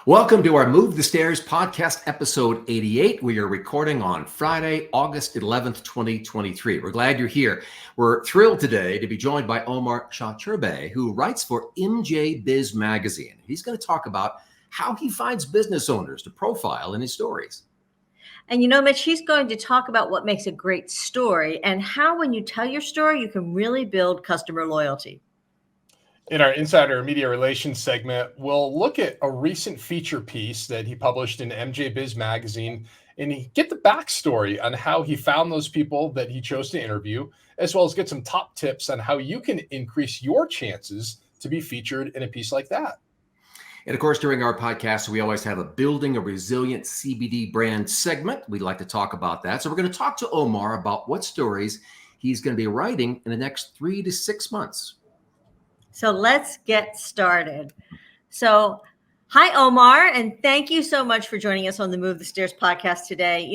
Welcome to our Move the Stairs podcast, episode 88. We are recording on Friday, August 11th, 2023. We're glad you're here. We're thrilled today to be joined by Omar Sacirbey, who writes for MJ Biz magazine. He's going to talk about how he finds business owners to profile in his stories. And Mitch, he's going to talk about what makes a great story and how when you tell your story, you can really build customer loyalty. In our Insider Media Relations segment, we'll look at a recent feature piece that he published in MJ Biz magazine and get the backstory on how he found those people that he chose to interview, as well as get some top tips on how you can increase your chances to be featured in a piece like that. And of course, during our podcast, we always have a Building a Resilient CBD brand segment. We'd like to talk about that. So we're going to talk to Omar about what stories he's going to be writing in the next 3 to 6 months. So let's get started. So, hi, Omar, and thank you so much for joining us on the Move the Stairs podcast today.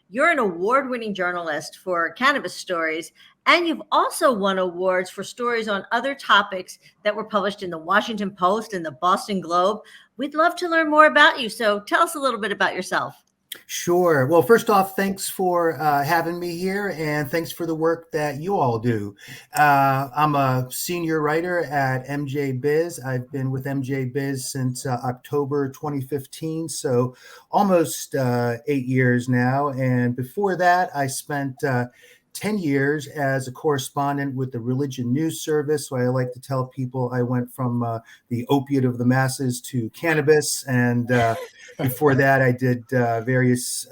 You're an award-winning journalist for cannabis stories, and you've also won awards for stories on other topics that were published in the Washington Post and the Boston Globe. We'd love to learn more about you. So tell us a little bit about yourself. Sure. Well, first off, thanks for having me here, and thanks for the work that you all do. I'm a senior writer at MJ Biz. I've been with MJ Biz since October 2015, so almost 8 years now. And before that, I spent 10 years as a correspondent with the Religion News Service. So I like to tell people I went from the opiate of the masses to cannabis. And before that, I did various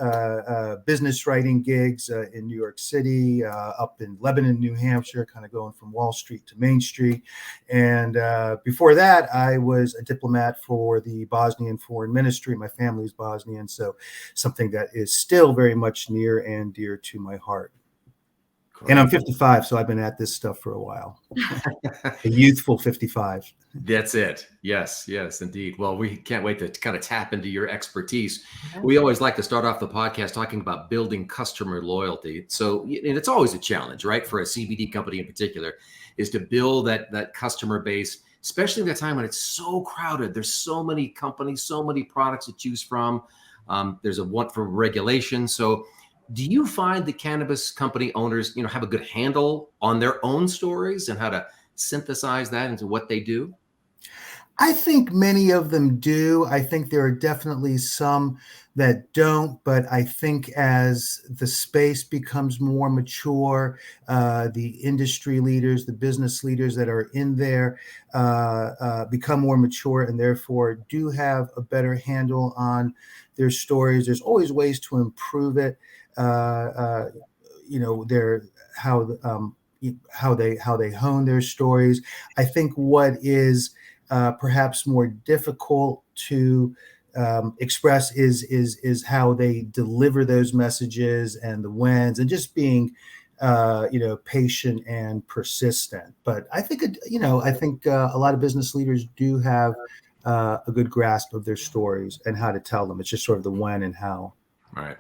business writing gigs in New York City, up in Lebanon, New Hampshire, kind of going from Wall Street to Main Street. And before that, I was a diplomat for the Bosnian Foreign Ministry. My family's Bosnian, so something that is still very much near and dear to my heart. And I'm 55, so I've been at this stuff for a while. A youthful 55. That's it. Yes, indeed. Well, we can't wait to kind of tap into your expertise. We always like to start off the podcast talking about building customer loyalty. So, and it's always a challenge, right, for a CBD company in particular, is to build that customer base, especially at a time when it's so crowded. There's so many companies, so many products to choose from. There's a want for regulation. So do you find the cannabis company owners, have a good handle on their own stories and how to synthesize that into what they do? I think many of them do. I think there are definitely some that don't, but I think as the space becomes more mature, the industry leaders, the business leaders that are in there become more mature and therefore do have a better handle on their stories. There's always ways to improve it. Their how they hone their stories. I think what is perhaps more difficult to express is how they deliver those messages and the whens, and just being patient and persistent. But I think a lot of business leaders do have a good grasp of their stories and how to tell them. It's just sort of the when and how. Right.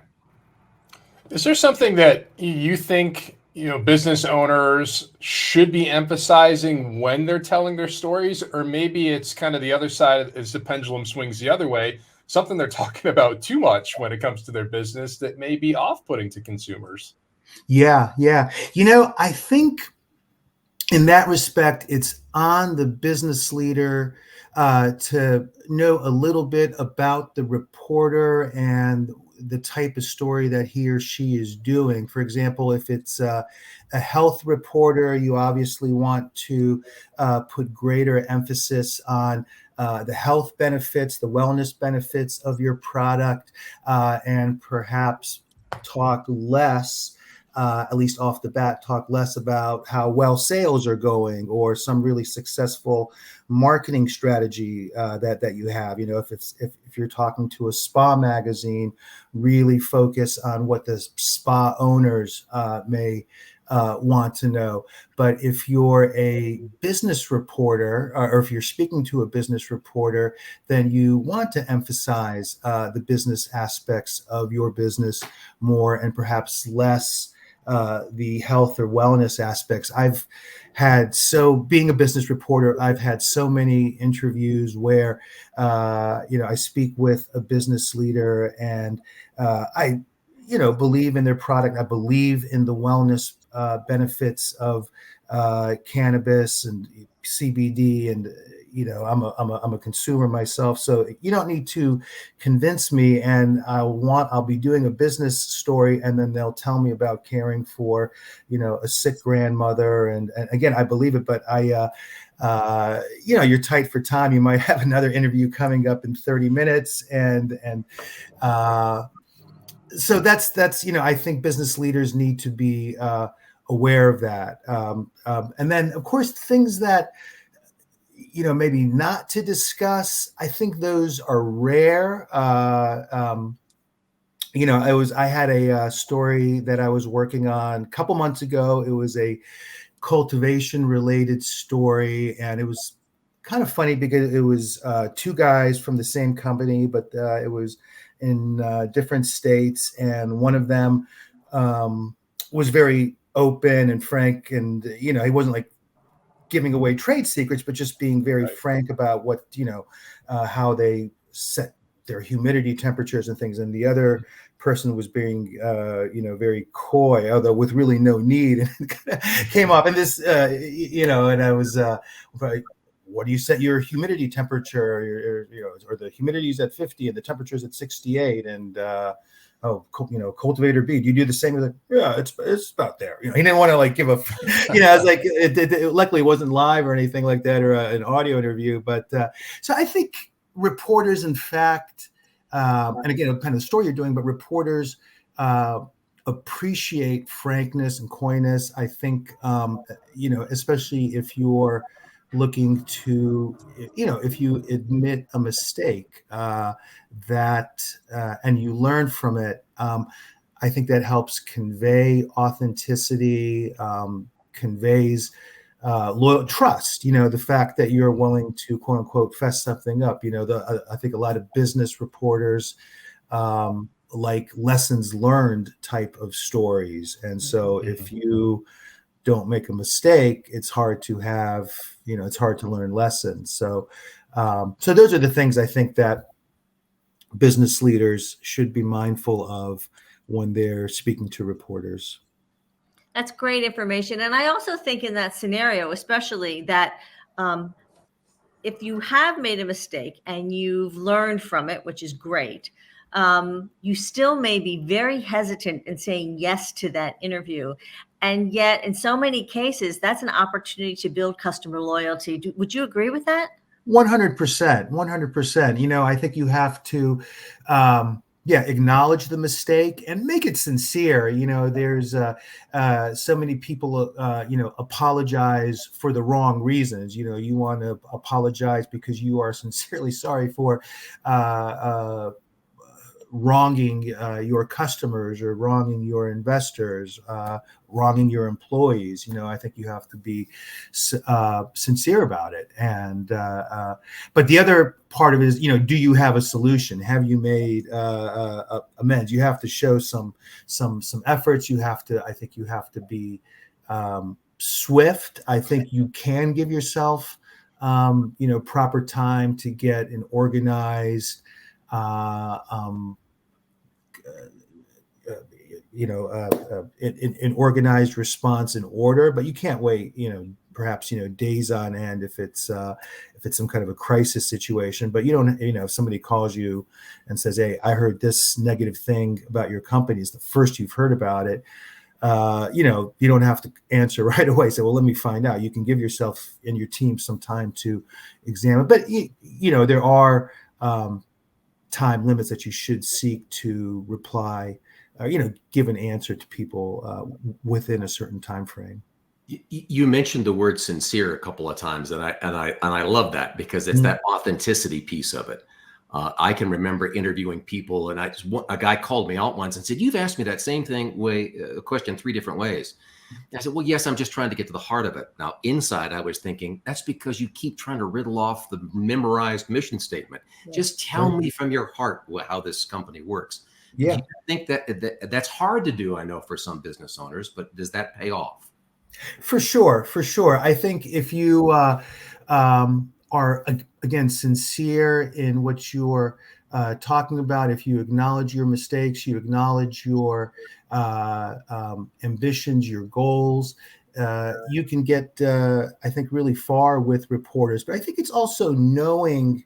Is there something that you think, business owners should be emphasizing when they're telling their stories? Or maybe it's kind of the other side as the pendulum swings the other way, something they're talking about too much when it comes to their business that may be off-putting to consumers? Yeah. I think in that respect, it's on the business leader to know a little bit about the reporter and the type of story that he or she is doing. For example, if it's a health reporter, you obviously want to put greater emphasis on the health benefits, the wellness benefits of your product, and perhaps talk less, at least off the bat, talk less about how well sales are going or some really successful marketing strategy that you have. If you're talking to a spa magazine, really focus on what the spa owners may want to know. But if you're a business reporter, or if you're speaking to a business reporter, then you want to emphasize the business aspects of your business more and perhaps less the health or wellness aspects. Being a business reporter, I've had so many interviews where, I speak with a business leader and I believe in their product. I believe in the wellness benefits of cannabis and CBD, and I'm a consumer myself, so you don't need to convince me. And I'll be doing a business story, and then they'll tell me about caring for a sick grandmother, and again, I believe it, but you're tight for time. You might have another interview coming up in 30 minutes, and so that's I think business leaders need to be aware of that, and then of course things that maybe not to discuss. I think those are rare. I had a story that I was working on a couple months ago. It was a cultivation related story, and it was kind of funny because it was two guys from the same company, but it was in different states, and one of them was very open and frank, and he wasn't like giving away trade secrets, but just being very frank about what how they set their humidity temperatures and things. And the other person was being very coy, although with really no need, and it kind of came off. And this and I was like, what do you set your humidity temperature? Or the humidity is at 50 and the temperature is at 68, and cultivator B, do you do the same? Like, yeah, it's about there. He didn't want to like give a, I was like, it luckily wasn't live or anything like that, or an audio interview. But so I think reporters, in fact, and again, kind of the story you're doing, but reporters appreciate frankness and coyness. I think, especially if you're looking to, if you admit a mistake and you learn from it, I think that helps convey authenticity, conveys loyal trust. The fact that you're willing to quote unquote fess something up. I think a lot of business reporters like lessons learned type of stories, and so if you don't make a mistake, it's hard to learn lessons. So those are the things I think that business leaders should be mindful of when they're speaking to reporters. That's great information. And I also think in that scenario, especially that if you have made a mistake and you've learned from it, which is great, you still may be very hesitant in saying yes to that interview. And yet, in so many cases, that's an opportunity to build customer loyalty. Would you agree with that? 100%. 100%. I think you have to, acknowledge the mistake and make it sincere. There's so many people, apologize for the wrong reasons. You want to apologize because you are sincerely sorry for wronging your customers or wronging your investors, wronging your employees. I think you have to be sincere about it. And but the other part of it is, do you have a solution? Have you made amends? You have to show some efforts. I think you have to be swift. I think you can give yourself proper time to get an organized an organized response in order, but you can't wait, perhaps, days on end if it's some kind of a crisis situation. But you don't, if somebody calls you and says, hey, I heard this negative thing about your company, is the first you've heard about it, you don't have to answer right away. Say, well, let me find out. You can give yourself and your team some time to examine, but there are time limits that you should seek to reply, give an answer to people within a certain time frame. You mentioned the word sincere a couple of times, and I love that because it's that authenticity piece of it. I can remember interviewing people, and a guy called me out once and said, "You've asked me that same question 3 different ways." And I said, "Well, yes, I'm just trying to get to the heart of it." Now, inside, I was thinking, that's because you keep trying to riddle off the memorized mission statement. Yes. Just tell me from your heart how this company works. Yeah. Do you think that's hard to do? I know for some business owners, but does that pay off? For sure, for sure. I think if you are again sincere in what you're talking about, if you acknowledge your mistakes, you acknowledge your ambitions, your goals, you can get, I think, really far with reporters. But I think it's also knowing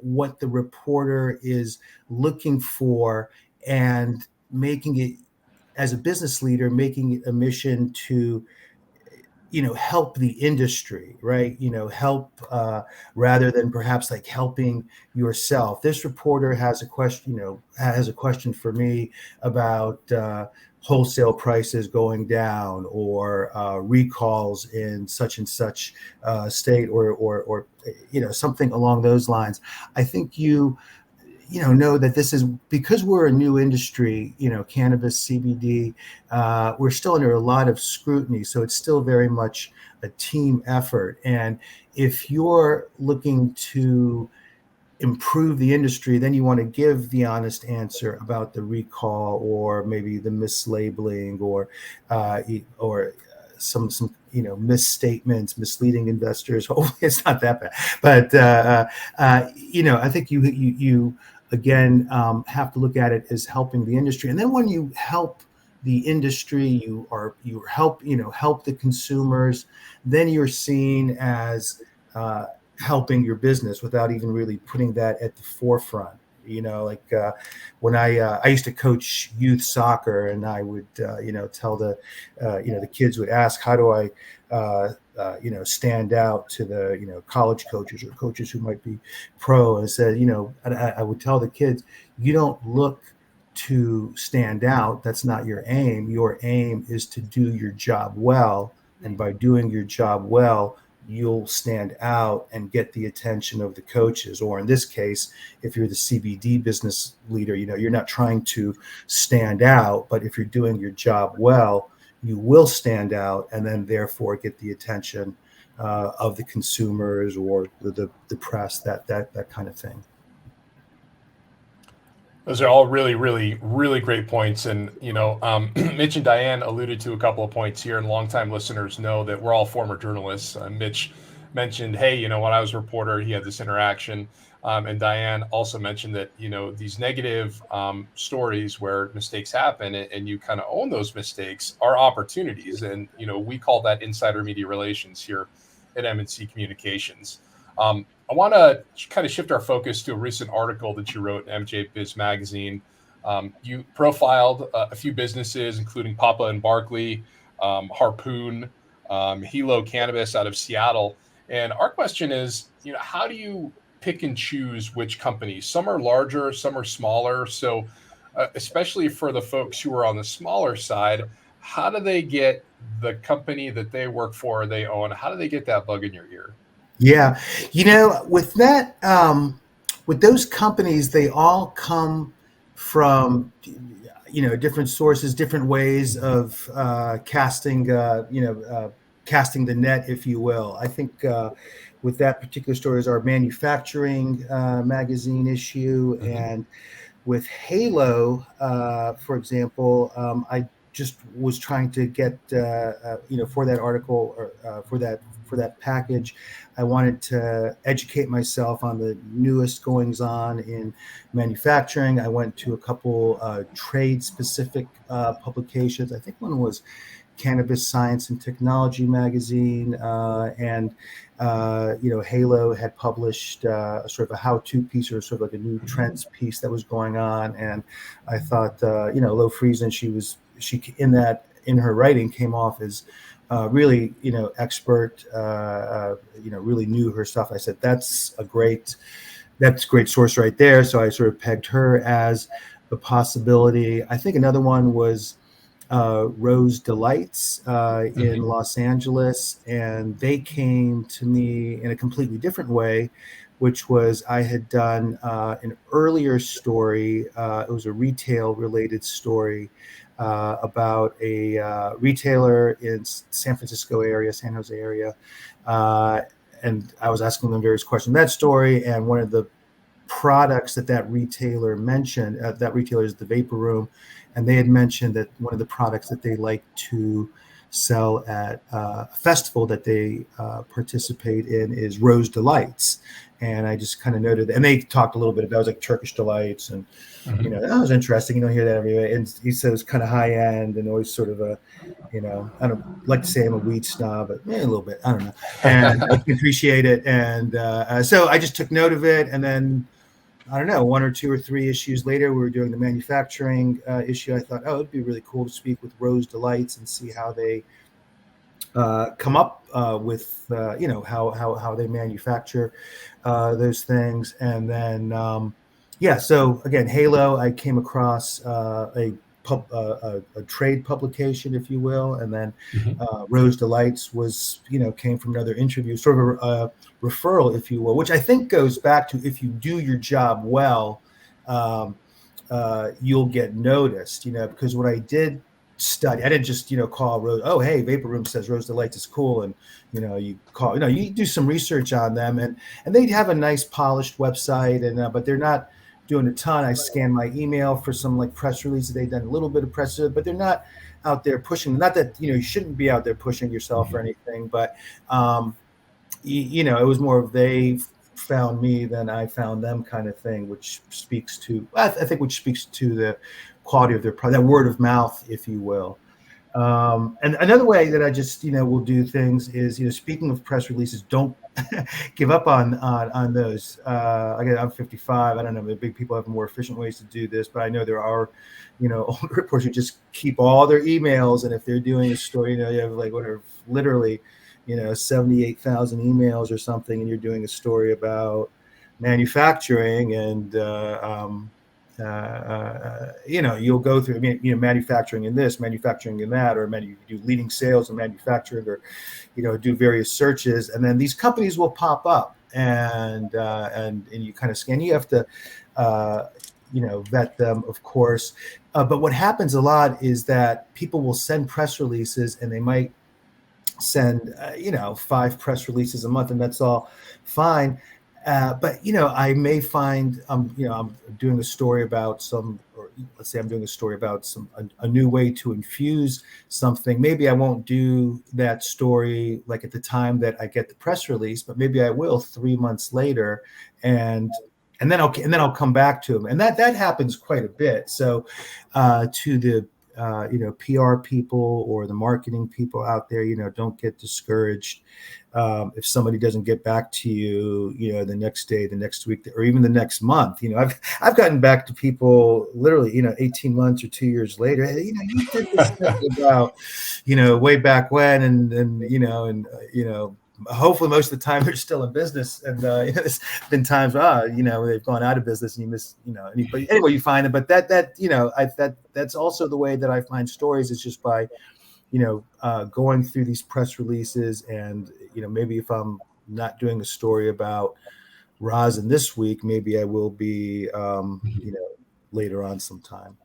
what the reporter is looking for and making it, as a business leader, making it a mission to, help the industry, right? Help rather than perhaps like helping yourself. This reporter has a question, has a question for me about wholesale prices going down, or recalls in such and such state, or something along those lines. I think know that this is because we're a new industry, cannabis, CBD, we're still under a lot of scrutiny. So it's still very much a team effort. And if you're looking to improve the industry, then you want to give the honest answer about the recall, or maybe the mislabeling, or some misstatements, misleading investors. Hopefully it's not that bad, but I think you again have to look at it as helping the industry. And then when you help the industry, you help the consumers, then you're seen as helping your business without even really putting that at the forefront. When I used to coach youth soccer, and I would tell the kids would ask, how do I stand out to the college coaches or coaches who might be pro, and said, I would tell the kids, you don't look to stand out. That's not your aim. Your aim is to do your job well, and by doing your job well, you'll stand out and get the attention of the coaches. Or in this case, if you're the CBD business leader, you're not trying to stand out, but if you're doing your job well, you will stand out, and then therefore get the attention of the consumers or the press, that kind of thing. Those are all really, really, really great points. And, Mitch and Diane alluded to a couple of points here, and longtime listeners know that we're all former journalists. Mitch mentioned, hey, when I was a reporter, he had this interaction. And Diane also mentioned that, these negative stories where mistakes happen, and you kind of own those mistakes, are opportunities. And, we call that insider media relations here at M&C Communications. I want to kind of shift our focus to a recent article that you wrote in MJ Biz Magazine. You profiled a few businesses, including Papa and Barkley, Harpoon, Hilo Cannabis out of Seattle. And our question is, how do you pick and choose which companies? Some are larger, some are smaller. So especially for the folks who are on the smaller side, how do they get the company that they work for, or they own? How do they get that bug in your ear? Yeah. With that, with those companies, they all come from, different sources, different ways of casting the net, if you will. I think with that particular story is our manufacturing magazine issue. Mm-hmm. And with Halo, for example, I just was trying to get, for that article, or for that package, I wanted to educate myself on the newest goings on in manufacturing. I went to a couple trade-specific publications. I think one was Cannabis Science and Technology magazine, and Halo had published sort of a how-to piece, or sort of like a new trends piece that was going on. And I thought, Lo Friesen, she in her writing came off as really, expert, really knew her stuff. I said, that's a great source right there. So I sort of pegged her as the possibility. I think another one was Rose Delights in Los Angeles, and they came to me in a completely different way, which was I had done an earlier story. It was a retail related story about a retailer in San Francisco area, San Jose area. And I was asking them various questions in that story. And one of the products that retailer mentioned. That retailer is the Vapor Room, and they had mentioned that one of the products that they like to sell at a festival that they participate in is Rose Delights. And I just kind of noted that, and they talked a little bit about it was like Turkish delights, and that was interesting. You don't hear that everywhere. And he said it was kind of high end and always sort of a, I don't like to say I'm a weed snob, but a little bit. I don't know. And I can appreciate it. And so I just took note of it. And then, I don't know, 1 or 2 or 3 issues later, we were doing the manufacturing issue. I thought, it'd be really cool to speak with Rose Delights and see how they come up with, how they manufacture those things. And then, so again, Halo, I came across a trade publication, if you will, and then Rose Delights was, came from another interview, sort of a referral, if you will, which I think goes back to if you do your job well, you'll get noticed, because when I did study, I didn't just, call Rose, oh, hey, Vapor Room says Rose Delights is cool. And, you call, you do some research on them, and they have a nice polished website, and but they're not doing a ton. I scanned my email for some like press releases. They've done a little bit of press, but they're not out there pushing. Not that, you shouldn't be out there pushing yourself or anything, but, it was more of they found me than I found them kind of thing, which speaks to, I think, the quality of their product, that word of mouth, if you will. And another way that I just, will do things is, speaking of press releases, don't give up on those. Again, I'm 55. I don't know, maybe people have more efficient ways to do this, but I know there are, older reporters who just keep all their emails. And if they're doing a story, you have like whatever, literally, 78,000 emails or something, and you're doing a story about manufacturing, and you'll go through, manufacturing in this, manufacturing in that, or you do leading sales and manufacturing, or, do various searches, and then these companies will pop up, and you kind of scan. You have to, vet them, of course. But what happens a lot is that people will send press releases, and they might send, 5 press releases a month, and that's all fine. But, I may find, I'm doing a story about let's say I'm doing a story about a new way to infuse something. Maybe I won't do that story like at the time that I get the press release, but maybe I will 3 months later, and then I'll come back to them. And that happens quite a bit. So to the PR people or the marketing people out there, don't get discouraged if somebody doesn't get back to you, the next day, the next week, or even the next month. I've gotten back to people literally, 18 months or 2 years later. Hey, you did this thing about, way back when, and hopefully most of the time they're still in business, and there's been times they've gone out of business, and you miss, but anyway, you find them. But that's also the way that I find stories, is just by going through these press releases, and maybe if I'm not doing a story about rosin this week, maybe I will be later on sometime.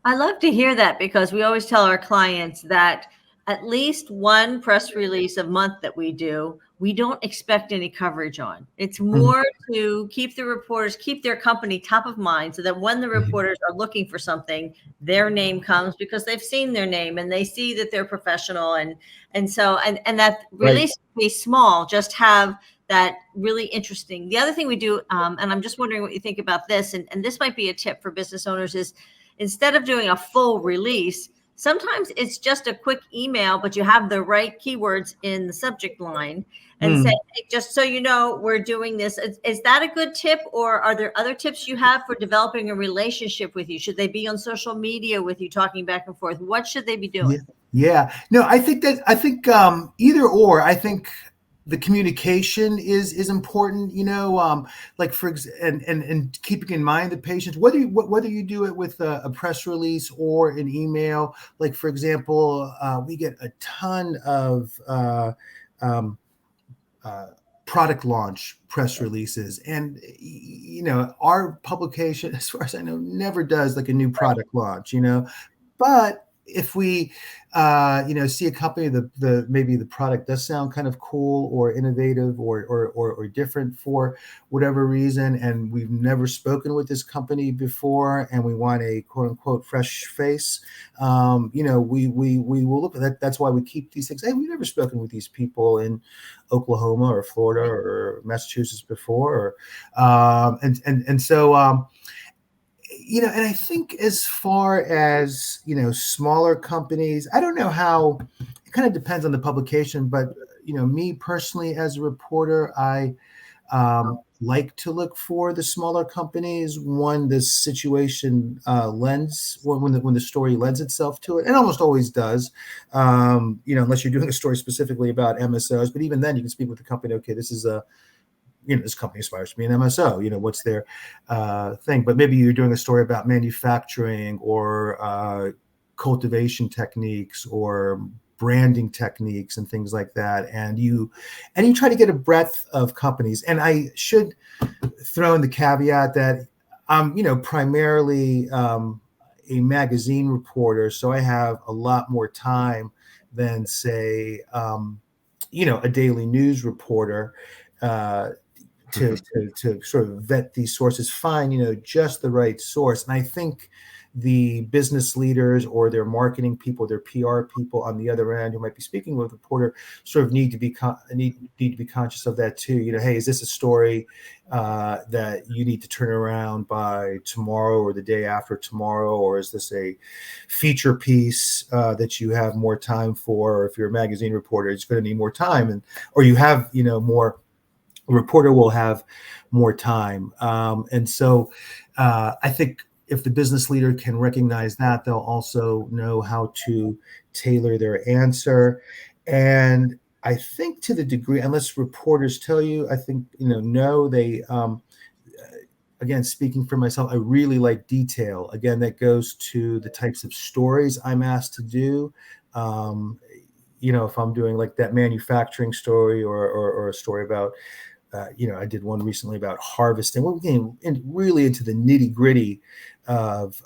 I love to hear that, because we always tell our clients that at least one press release a month that we do, we don't expect any coverage on. It's more to keep the reporters, keep their company top of mind, so that when the reporters are looking for something, their name comes, because they've seen their name and they see that they're professional. And that release can be small, just have that really interesting. The other thing we do, and I'm just wondering what you think about this, and this might be a tip for business owners, is instead of doing a full release, sometimes it's just a quick email, but you have the right keywords in the subject line, and say, hey, just so you know, we're doing this. Is that a good tip, or are there other tips you have for developing a relationship with you? Should they be on social media with you, talking back and forth? What should they be doing? Yeah. No, I think either or. I think the communication is important, like and keeping in mind the patients, whether you do it with a press release or an email. Like, for example, we get a ton of product launch press releases, and our publication, as far as I know, never does like a new product launch, but if we see a company, maybe the product does sound kind of cool or innovative or different for whatever reason, and we've never spoken with this company before, and we want a quote unquote fresh face, we will look at that. That's why we keep these things. Hey, we've never spoken with these people in Oklahoma or Florida or Massachusetts before, and I think as far as, smaller companies, I don't know how, it kind of depends on the publication, but, me personally as a reporter, I like to look for the smaller companies when the situation lends, or when the story lends itself to it. It almost always does, unless you're doing a story specifically about MSOs. But even then, you can speak with the company. Okay, this is this company aspires to be an MSO, what's their thing. But maybe you're doing a story about manufacturing or cultivation techniques or branding techniques and things like that. And you try to get a breadth of companies. And I should throw in the caveat that I'm, primarily a magazine reporter. So I have a lot more time than, say, a daily news reporter. To sort of vet these sources, find, just the right source. And I think the business leaders or their marketing people, their PR people on the other end who might be speaking with a reporter sort of need to be conscious of that too. Hey, is this a story that you need to turn around by tomorrow or the day after tomorrow? Or is this a feature piece that you have more time for? Or if you're a magazine reporter, it's going to need more time, or you have, more. A reporter will have more time. And so I think if the business leader can recognize that, they'll also know how to tailor their answer. And I think to the degree, unless reporters tell you, I think, no, they, again, speaking for myself, I really like detail. Again, that goes to the types of stories I'm asked to do. If I'm doing like that manufacturing story or a story about, I did one recently about harvesting. We're getting really into the nitty gritty of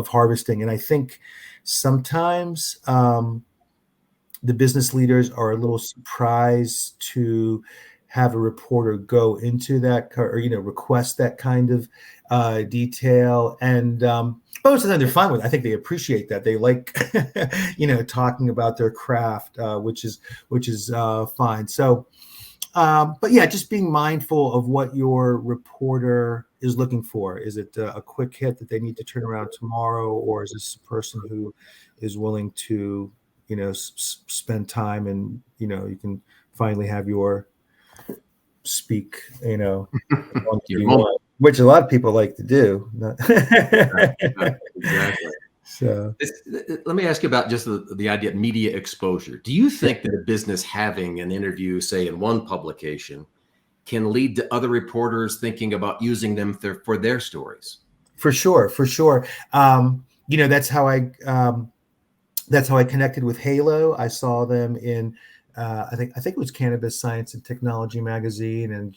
harvesting, and I think sometimes the business leaders are a little surprised to have a reporter go into that or request that kind of detail, and most of them they're fine with it. I think they appreciate that. They like talking about their craft, which is fine. So. But yeah, just being mindful of what your reporter is looking for. Is it a quick hit that they need to turn around tomorrow, or is this a person who is willing to, spend time and, you can finally have your speak, which a lot of people like to do. Exactly. So let me ask you about just the idea of media exposure. Do you think that a business having an interview, say, in one publication can lead to other reporters thinking about using them for their stories? For sure. That's how I connected with Halo. I saw them in I think it was Cannabis Science and Technology magazine, and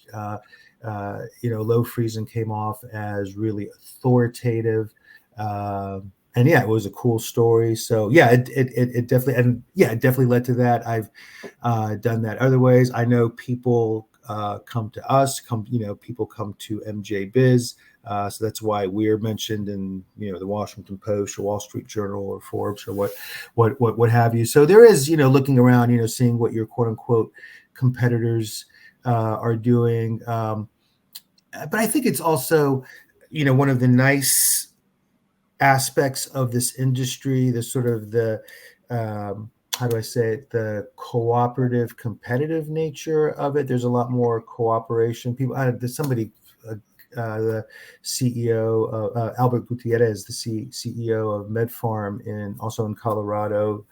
Low Freezing came off as really authoritative. And yeah, it was a cool story. So yeah, it definitely led to that. I've done that other ways. I know people come to us, people come to MJ Biz. So that's why we're mentioned in, the Washington Post or Wall Street Journal or Forbes or what have you. So there is, looking around, seeing what your quote unquote competitors are doing. But I think it's also, one of the nice aspects of this industry, the sort of the how do I say it, the cooperative, competitive nature of it. There's a lot more cooperation. There's somebody, the CEO, Albert Gutierrez, the CEO of MedFarm also in Colorado,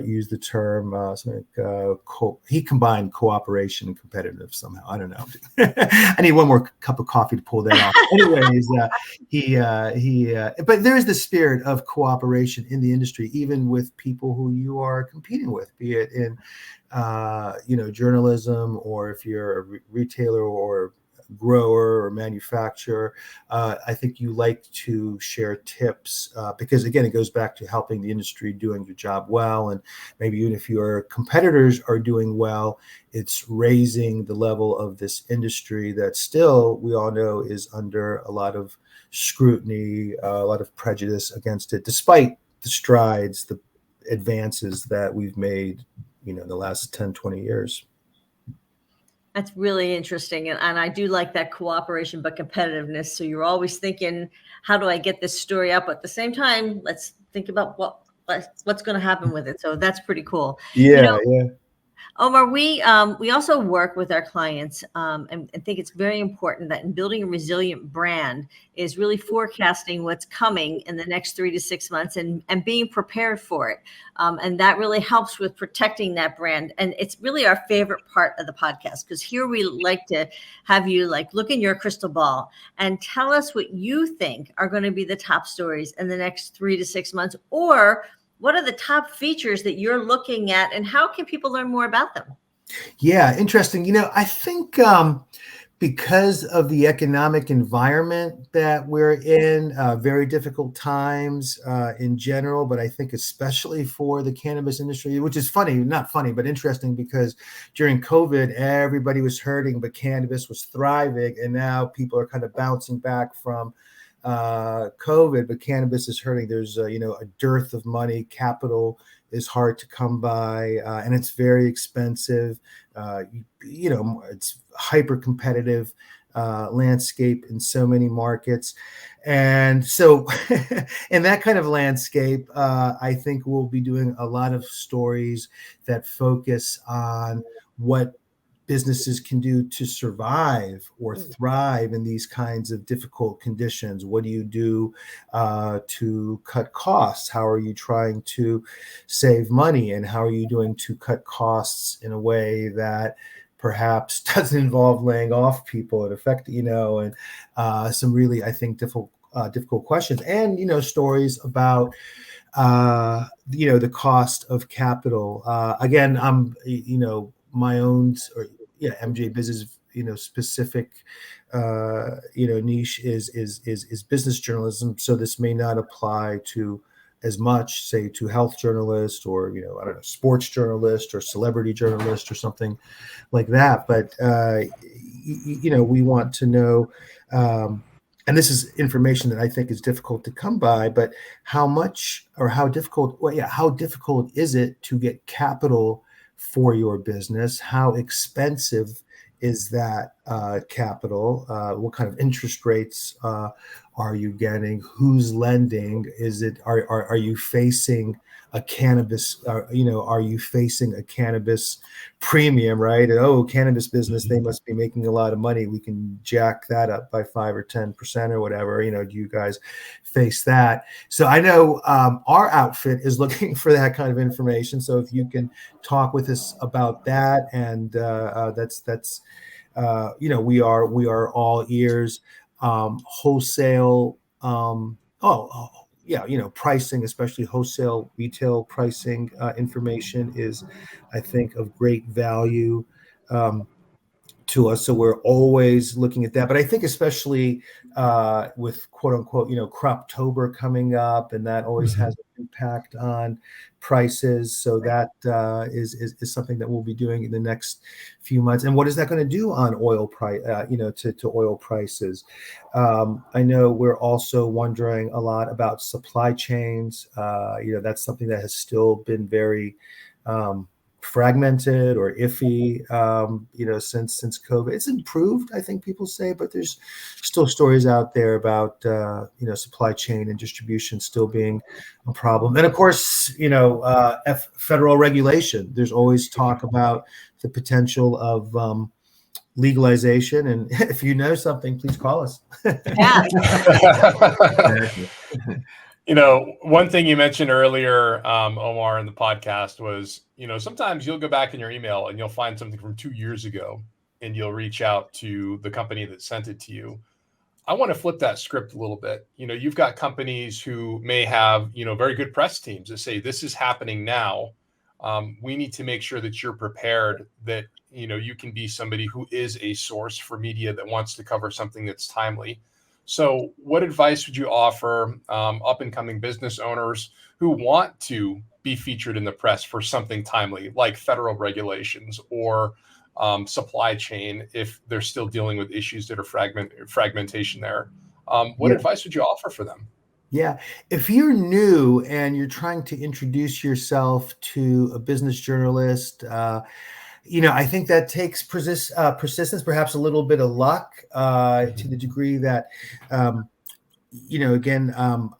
used the term he combined cooperation and competitive somehow. I don't know. I need one more cup of coffee to pull that off. Anyways, but there is the spirit of cooperation in the industry, even with people who you are competing with, be it in journalism, or if you're a retailer or grower or manufacturer, I think you like to share tips because, again, it goes back to helping the industry doing your job well. And maybe even if your competitors are doing well, it's raising the level of this industry that still, we all know, is under a lot of scrutiny, a lot of prejudice against it, despite the strides, the advances that we've made, in the last 10, 20 years. That's really interesting. And I do like that cooperation, but competitiveness. So you're always thinking, how do I get this story up? But at the same time, let's think about what's going to happen with it. So that's pretty cool. Yeah. Omar, we also work with our clients and think it's very important that in building a resilient brand is really forecasting what's coming in the next 3 to 6 months and being prepared for it. And that really helps with protecting that brand. And it's really our favorite part of the podcast, because here we like to have you look in your crystal ball and tell us what you think are going to be the top stories in the next 3 to 6 months, or what are the top features that you're looking at, and how can people learn more about them? Yeah, interesting. I think because of the economic environment that we're in, very difficult times in general, but I think especially for the cannabis industry, which is not funny, but interesting, because during COVID, everybody was hurting, but cannabis was thriving. And now people are kind of bouncing back from COVID, but cannabis is hurting. There's a dearth of money. Capital is hard to come by, and it's very expensive. It's hyper competitive landscape in so many markets. And so in that kind of landscape, I think we'll be doing a lot of stories that focus on what businesses can do to survive or thrive in these kinds of difficult conditions. What do you do to cut costs? How are you trying to save money? And how are you doing to cut costs in a way that perhaps doesn't involve laying off people and and some really, I think, difficult questions, and stories about the cost of capital. Again, I'm my own, MJ Biz's specific niche is business journalism. So this may not apply to as much, say, to health journalist or I don't know, sports journalist or celebrity journalist or something like that. But we want to know, and this is information that I think is difficult to come by, but how difficult is it to get capital for your business? How expensive is that capital? What kind of interest rates are you getting? Who's lending? Are you facing a cannabis? Are you facing a cannabis premium? Right? Cannabis business, they must be making a lot of money. We can jack that up by 5 or 10% or whatever. Do you guys face that? So I know our outfit is looking for that kind of information. So if you can talk with us about that, and that's we are all ears. Wholesale, pricing, especially wholesale retail pricing information is, I think, of great value to us. So we're always looking at that. But I think especially with quote unquote, Croptober coming up, and that always has an impact on prices. So that is something that we'll be doing in the next few months. And what is that going to do on oil price, to oil prices? I know we're also wondering a lot about supply chains. That's something that has still been very fragmented or iffy, since COVID. It's improved, I think people say, but there's still stories out there about, supply chain and distribution still being a problem. And of course, federal regulation. There's always talk about the potential of legalization. And if you know something, please call us. Yeah. One thing you mentioned earlier, Omar, in the podcast was, sometimes you'll go back in your email and you'll find something from 2 years ago and you'll reach out to the company that sent it to you. I want to flip that script a little bit. You've got companies who may have, very good press teams that say, this is happening now. we need to make sure that you're prepared, that you can be somebody who is a source for media that wants to cover something that's timely. So what advice would you offer up and coming business owners who want to be featured in the press for something timely, like federal regulations or supply chain, if they're still dealing with issues that are fragmentation there? What advice would you offer for them? Yeah. If you're new and you're trying to introduce yourself to a business journalist, I think that takes persistence, perhaps a little bit of luck, to the degree that, again,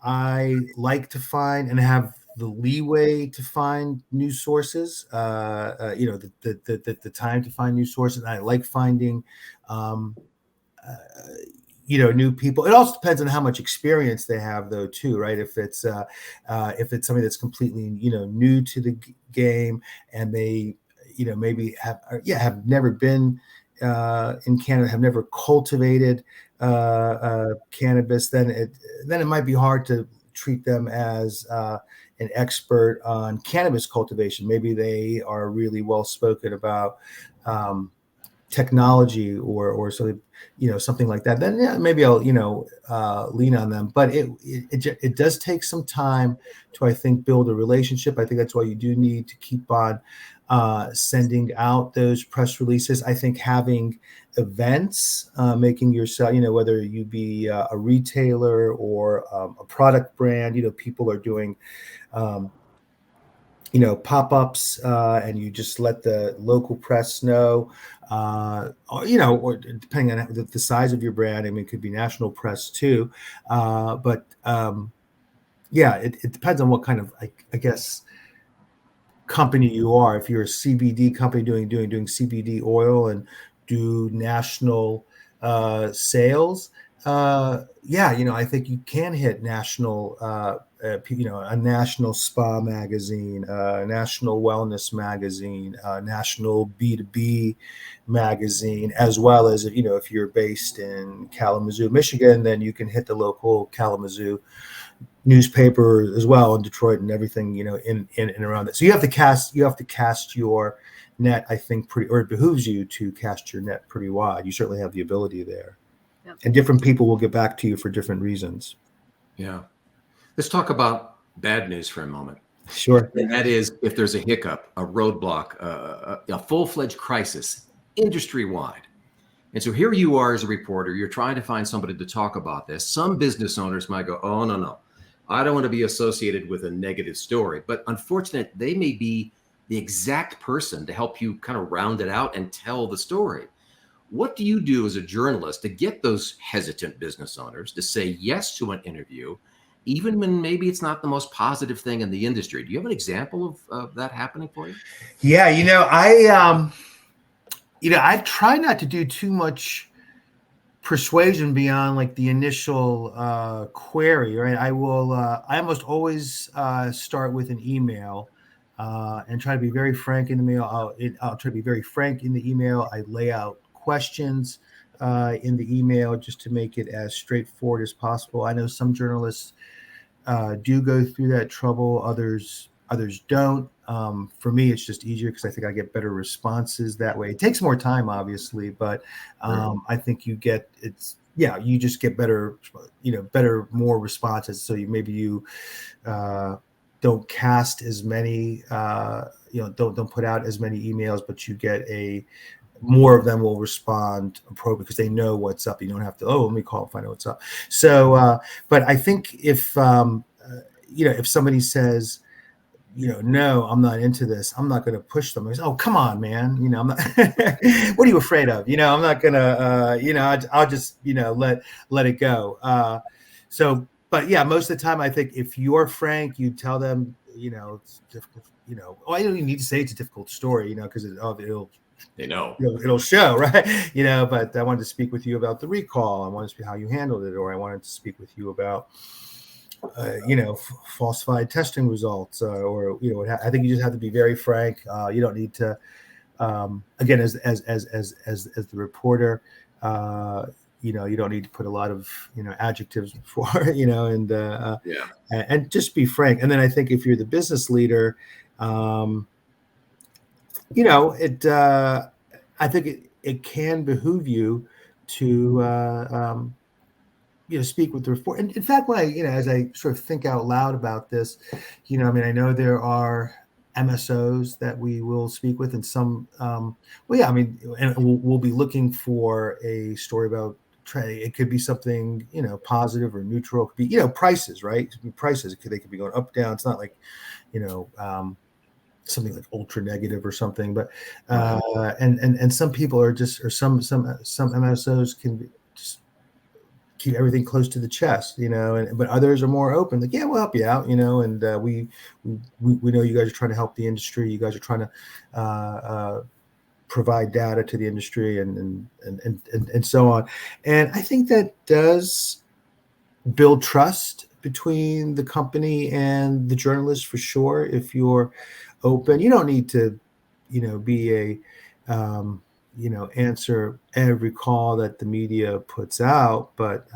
I like to find and have the leeway to find news sources, the time to find news sources. And I like finding, new people. It also depends on how much experience they have, though, too, right? If it's somebody that's completely, new to the game, and they, maybe have never been in Canada, have never cultivated cannabis, then it might be hard to treat them as an expert on cannabis cultivation. Maybe they are really well spoken about technology or something, something like that. Then maybe I'll lean on them. But it does take some time to, I think, build a relationship. I think that's why you do need to keep on sending out those press releases. I think having events, making yourself, whether you be a retailer or a product brand, people are doing pop-ups, and you just let the local press know, or depending on the size of your brand. I mean, it could be national press too. But it depends on what kind of, I guess, company you are. If you're a CBD company doing CBD oil and do national sales, I think you can hit national, a national spa magazine, a national wellness magazine, a national B2B magazine, as well as, if you're based in Kalamazoo, Michigan, then you can hit the local Kalamazoo newspaper as well in Detroit and everything, in and around it. So you have to cast your net, I think, or it behooves you to cast your net pretty wide. You certainly have the ability there. Yep. And different people will get back to you for different reasons. Yeah. Let's talk about bad news for a moment. Sure. And that is, if there's a hiccup, a roadblock, a full-fledged crisis industry-wide. And so here you are as a reporter, you're trying to find somebody to talk about this. Some business owners might go, oh, no, I don't want to be associated with a negative story. But unfortunately, they may be the exact person to help you kind of round it out and tell the story. What do you do as a journalist to get those hesitant business owners to say yes to an interview, even when maybe it's not the most positive thing in the industry? Do you have an example of that happening for you? Yeah, I try not to do too much persuasion beyond like the initial query, right? I almost always start with an email and try to be very frank in the mail. I'll try to be very frank in the email. I lay out questions in the email just to make it as straightforward as possible. I know some journalists do go through that trouble. Others don't. For me, it's just easier because I think I get better responses that way. It takes more time, obviously, but I think you just get better, more responses. So you don't cast as many, don't put out as many emails, but you get more of them will respond appropriately because they know what's up. You don't have to, let me call and find out what's up. So, but I think if somebody says, no, I'm not into this, I'm not going to push them. I say, oh, come on, man. I'm not, what are you afraid of? I'm not going to, I'll just, let it go. But yeah, most of the time, I think if you're frank, you tell them, it's difficult, I don't even need to say it's a difficult story, because it'll show, right? But I wanted to speak with you about the recall. I wanted to speak how you handled it, or I wanted to speak with you about, falsified testing results, or I think you just have to be very frank. You don't need to, again, as the reporter, you don't need to put a lot of adjectives before, and just be frank. And then I think if you're the business leader, I think it can behoove you to speak with the report. And in fact, when as I sort of think out loud about this, I know there are MSOs that we will speak with, and some, and we'll be looking for a story about trade. It could be something, positive or neutral. It could be, prices, right? Prices, they could be going up, down. It's not like, something like ultra negative or something, but and some people are just, or some MSOs can be just keep everything close to the chest, but others are more open, like, yeah, we'll help you out, and we know you guys are trying to help the industry, you guys are trying to provide data to the industry and so on. And I think that does build trust between the company and the journalist, for sure. If you're open, you don't need to, be a, answer every call that the media puts out. But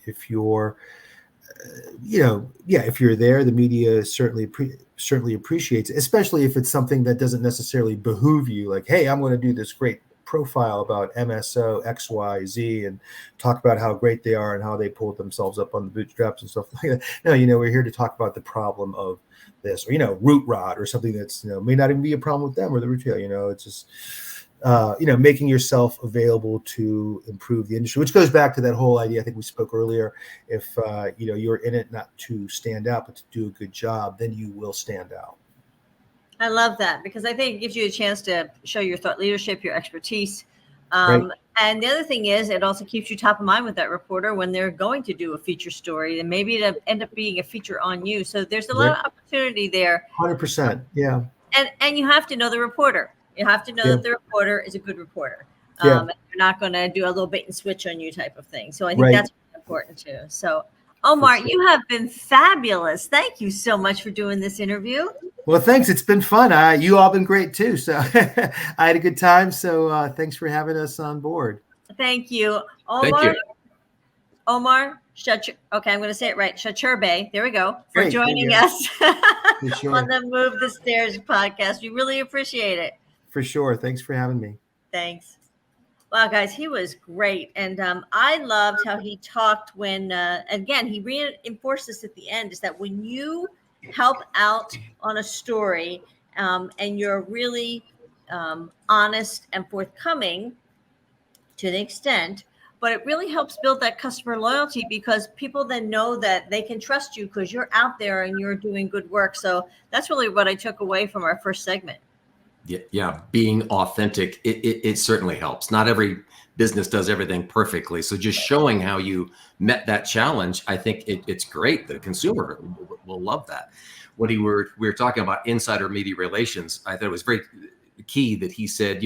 if you're, if you're there, the media certainly appreciates it, especially if it's something that doesn't necessarily behoove you. Like, hey, I'm going to do this great profile about MSO XYZ and talk about how great they are and how they pulled themselves up on the bootstraps and stuff like that. No, we're here to talk about the problem of this, or root rot, or something that's may not even be a problem with them or the retail. It's just making yourself available to improve the industry, which goes back to that whole idea I think we spoke earlier. If you're in it not to stand out but to do a good job, then you will stand out. I love that, because I think it gives you a chance to show your thought leadership, your expertise. Right. And the other thing is, it also keeps you top of mind with that reporter when they're going to do a feature story, and maybe to end up being a feature on you. So there's a lot of opportunity there. 100%. Yeah. And you have to know the reporter. You have to know that the reporter is a good reporter. Yeah. And you're not going to do a little bait and switch on you type of thing. So I think that's important too. So Omar, you have been fabulous. Thank you so much for doing this interview. Well, thanks. It's been fun. You all been great too. So I had a good time. So thanks for having us on board. Thank you, Omar. Thank you. Omar, okay, I'm going to say it right. Sacirbey, there we go, for joining us on the Move the Stairs podcast. We really appreciate it. For sure. Thanks for having me. Thanks. Wow, guys, he was great. And I loved how he talked when, again, he reinforced this at the end, is that when you help out on a story and you're really honest and forthcoming to an extent, but it really helps build that customer loyalty, because people then know that they can trust you because you're out there and you're doing good work. So that's really what I took away from our first segment. Yeah, being authentic, it certainly helps. Not every business does everything perfectly. So just showing how you met that challenge, I think it's great. The consumer will love that. When we were talking about insider media relations, I thought it was very key that he said,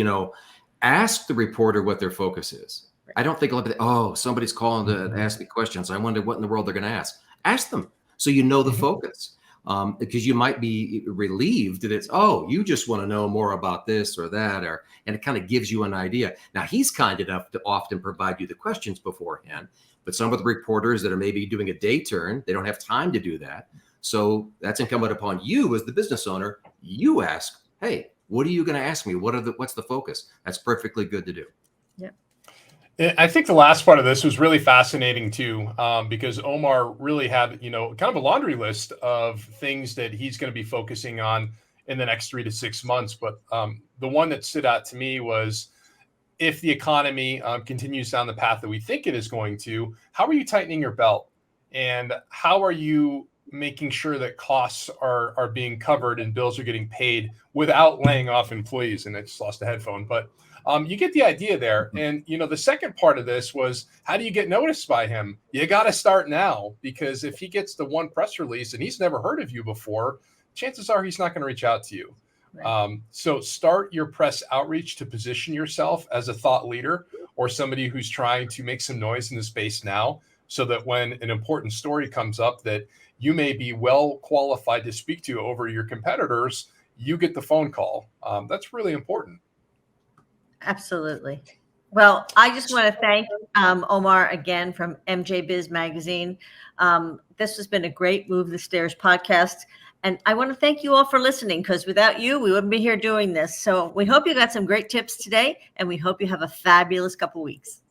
ask the reporter what their focus is. I don't think, somebody's calling to ask me questions. I wonder what in the world they're going to ask. Ask them so you know the focus. Because you might be relieved that it's, you just want to know more about this or that, and it kind of gives you an idea. Now, he's kind enough to often provide you the questions beforehand, but some of the reporters that are maybe doing a day turn, they don't have time to do that. So that's incumbent upon you as the business owner. You ask, hey, what are you going to ask me? What's the focus? That's perfectly good to do. Yeah. I think the last part of this was really fascinating too, because Omar really had, kind of a laundry list of things that he's going to be focusing on in the next 3 to 6 months. But the one that stood out to me was, if the economy continues down the path that we think it is going to, how are you tightening your belt? And how are you making sure that costs are being covered and bills are getting paid without laying off employees? And I just lost a headphone, but you get the idea there. And, the second part of this was, how do you get noticed by him? You got to start now, because if he gets the one press release and he's never heard of you before, chances are he's not going to reach out to you. Right. So start your press outreach to position yourself as a thought leader or somebody who's trying to make some noise in the space now, so that when an important story comes up that you may be well qualified to speak to over your competitors, you get the phone call. That's really important. Absolutely. Well, I just want to thank Omar again from MJ Biz Magazine. This has been a great Move the Stairs podcast. And I want to thank you all for listening, because without you, we wouldn't be here doing this. So we hope you got some great tips today, and we hope you have a fabulous couple weeks.